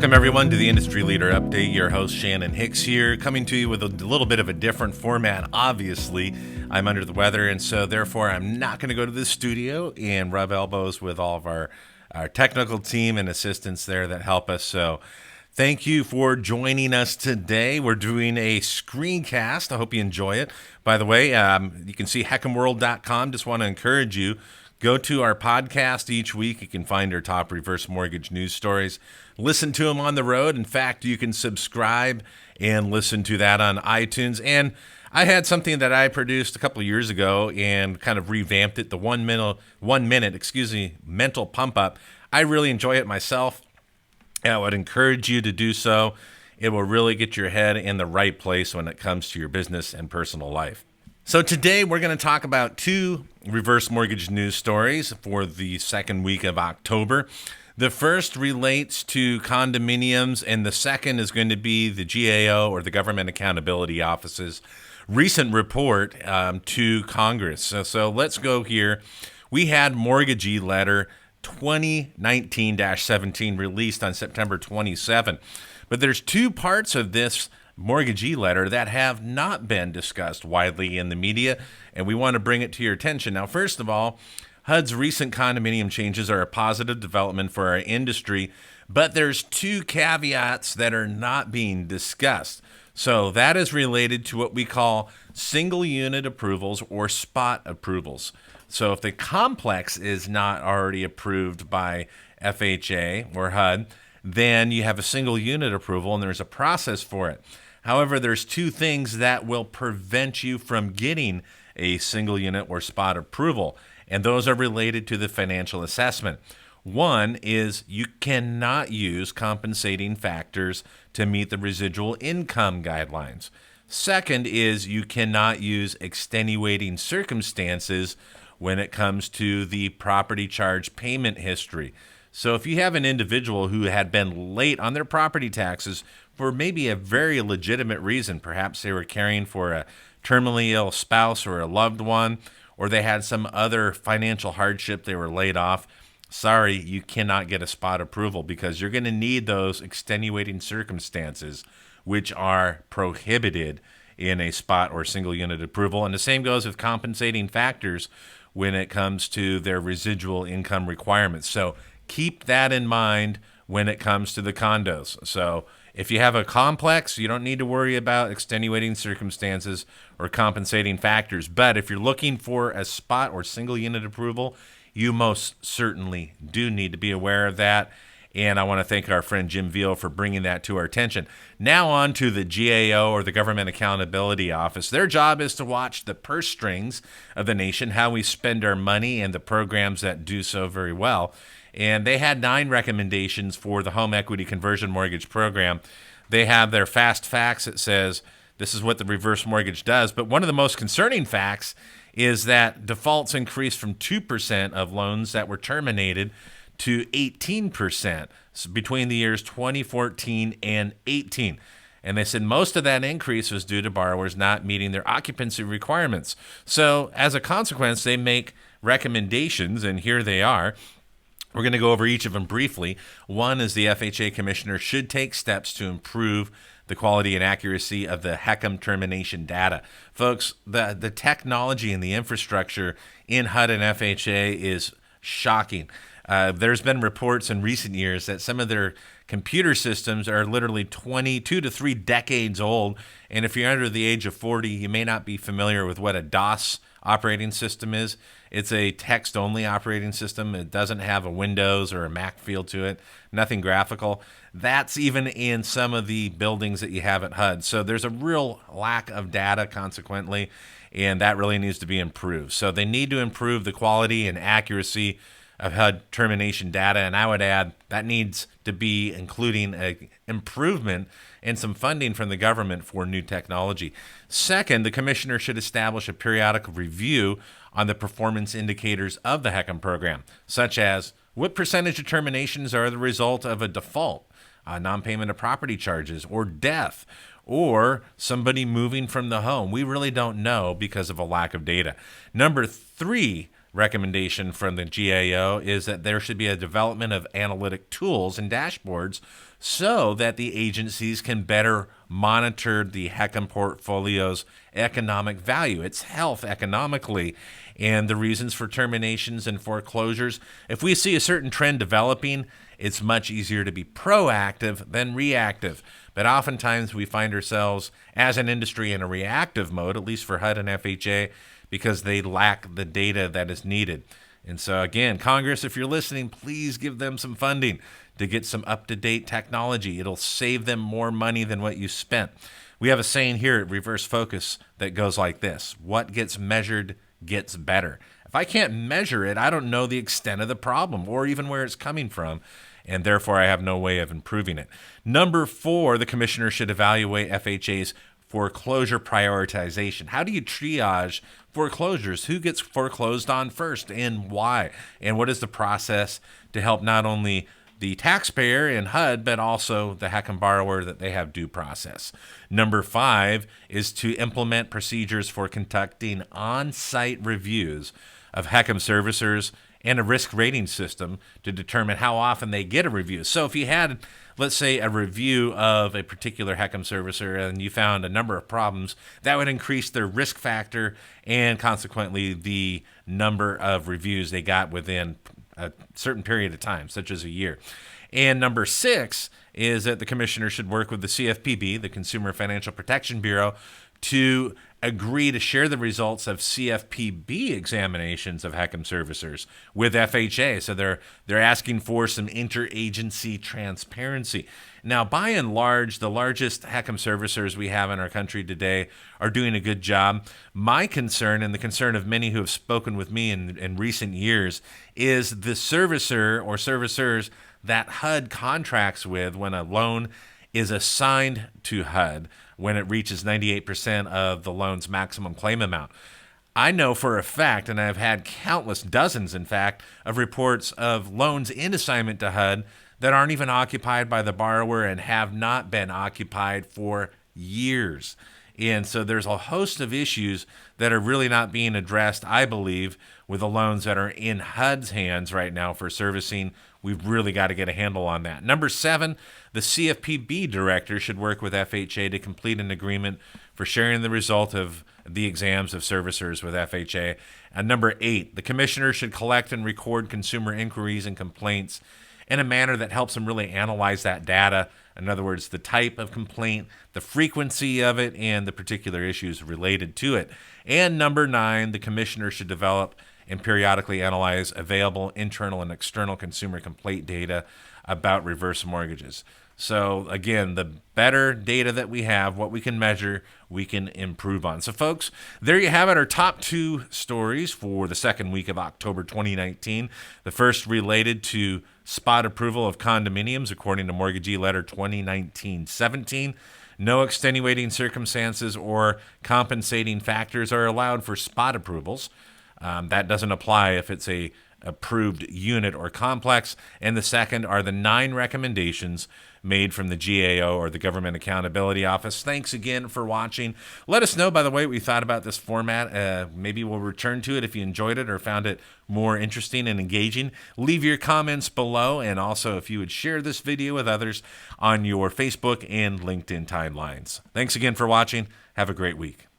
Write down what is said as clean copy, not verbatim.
Welcome, everyone, to the Industry Leader Update. Your host, Shannon Hicks here, coming to you with a little bit of a different format. Obviously, I'm under the weather, and so therefore I'm not going to go to the studio and rub elbows with all of our technical team and assistants there that help us. So thank you for joining us today. We're doing a screencast. I hope you enjoy it. By the way, you can see HECMworld.com. Just want to encourage you, go to our podcast each week. You can find our top reverse mortgage news stories. Listen to them on the road. In fact, you can subscribe and listen to that on iTunes. And I had something that I produced a couple of years ago and kind of revamped it, the 1 minute, mental pump up. I really enjoy it myself. And I would encourage you to do so. It will really get your head in the right place when it comes to your business and personal life. So today we're going to talk about two reverse mortgage news stories for the second week of October. The first relates to condominiums, and the second is going to be the GAO, or the Government Accountability Office's recent report to Congress. So let's go here. We had Mortgagee Letter 2019-17 released on September 27. But there's two parts of this Mortgagee Letter that have not been discussed widely in the media, and we want to bring it to your attention. Now, first of all, HUD's recent condominium changes are a positive development for our industry, but there's two caveats that are not being discussed. So that is related to what we call single unit approvals or spot approvals. So if the complex is not already approved by FHA or HUD, then you have a single unit approval and there's a process for it. However, there's two things that will prevent you from getting a single unit or spot approval, and those are related to the financial assessment. One is you cannot use compensating factors to meet the residual income guidelines. Second is you cannot use extenuating circumstances when it comes to the property charge payment history. So if you have an individual who had been late on their property taxes for maybe a very legitimate reason, perhaps they were caring for a terminally ill spouse or a loved one, or they had some other financial hardship, they were laid off, sorry, you cannot get a spot approval because you're going to need those extenuating circumstances which are prohibited in a spot or single unit approval. And the same goes with compensating factors when it comes to their residual income requirements. So keep that in mind when it comes to the condos. So if you have a complex, you don't need to worry about extenuating circumstances or compensating factors. But if you're looking for a spot or single unit approval, you most certainly do need to be aware of that. And I want to thank our friend Jim Veal for bringing that to our attention. Now on to the GAO, or the Government Accountability Office. Their job is to watch the purse strings of the nation, how we spend our money, and the programs that do so very well. And they had 9 recommendations for the home equity conversion mortgage program. They have their fast facts that says this is what the reverse mortgage does. But one of the most concerning facts is that defaults increased from 2% of loans that were terminated to 18% between the years 2014 and 18. And they said most of that increase was due to borrowers not meeting their occupancy requirements. So as a consequence, they make recommendations, and here they are. We're going to go over each of them briefly. One is the FHA commissioner should take steps to improve the quality and accuracy of the HECM termination data. Folks, the technology and the infrastructure in HUD and FHA is shocking. There's been reports in recent years that some of their computer systems are literally 2 to 3 decades old. And if you're under the age of 40, you may not be familiar with what a DOS operating system is. It's a text-only operating system. It doesn't have a Windows or a Mac feel to it, nothing graphical. That's even in some of the buildings that you have at HUD. So there's a real lack of data, consequently, and that really needs to be improved. So they need to improve the quality and accuracy of HUD termination data, and I would add that needs to be including an improvement and some funding from the government for new technology. Second, the commissioner should establish a periodic review on the performance indicators of the HECM program, such as what percentage of terminations are the result of a default, non-payment of property charges, or death, or somebody moving from the home. We really don't know because of a lack of data. Number 3, recommendation from the GAO is that there should be a development of analytic tools and dashboards so that the agencies can better monitor the HECM portfolio's economic value, its health economically, and the reasons for terminations and foreclosures. If we see a certain trend developing, it's much easier to be proactive than reactive. But oftentimes we find ourselves as an industry in a reactive mode, at least for HUD and FHA, because they lack the data that is needed. And so again, Congress, if you're listening, please give them some funding to get some up-to-date technology. It'll save them more money than what you spent. We have a saying here at Reverse Focus that goes like this: what gets measured gets better. If I can't measure it, I don't know the extent of the problem or even where it's coming from, and therefore I have no way of improving it. Number 4, the commissioner should evaluate FHA's foreclosure prioritization. How do you triage foreclosures? Who gets foreclosed on first and why? And what is the process to help not only the taxpayer and HUD, but also the HECM borrower that they have due process? Number 5 is to implement procedures for conducting on-site reviews of HECM servicers and a risk rating system to determine how often they get a review. So if you had, let's say, a review of a particular HECM servicer and you found a number of problems, that would increase their risk factor and consequently the number of reviews they got within a certain period of time, such as a year. And number 6 is that the commissioner should work with the CFPB, the Consumer Financial Protection Bureau, to agree to share the results of CFPB examinations of HECM servicers with FHA. So they're asking for some interagency transparency. Now, by and large, the largest HECM servicers we have in our country today are doing a good job. My concern, and the concern of many who have spoken with me in recent years, is the servicer or servicers that HUD contracts with when a loan is assigned to HUD when it reaches 98% of the loan's maximum claim amount. I know for a fact, and I've had countless dozens, in fact, of reports of loans in assignment to HUD that aren't even occupied by the borrower and have not been occupied for years. And so there's a host of issues that are really not being addressed, I believe, with the loans that are in HUD's hands right now for servicing. We've really got to get a handle on that. Number 7, the CFPB director should work with FHA to complete an agreement for sharing the result of the exams of servicers with FHA. And number 8, the commissioner should collect and record consumer inquiries and complaints in a manner that helps them really analyze that data. In other words, the type of complaint, the frequency of it, and the particular issues related to it. And number 9, the commissioner should develop and periodically analyze available internal and external consumer complaint data about reverse mortgages. So again, the better data that we have, what we can measure, we can improve on. So folks, there you have it, our top 2 stories for the second week of October 2019. The first related to spot approval of condominiums according to Mortgagee Letter 2019-17. No extenuating circumstances or compensating factors are allowed for spot approvals. That doesn't apply if it's a approved unit or complex. And the second are the 9 recommendations made from the GAO, or the Government Accountability Office. Thanks again for watching. Let us know, by the way, what you thought about this format. Maybe we'll return to it if you enjoyed it or found it more interesting and engaging. Leave your comments below, and also if you would share this video with others on your Facebook and LinkedIn timelines. Thanks again for watching. Have a great week.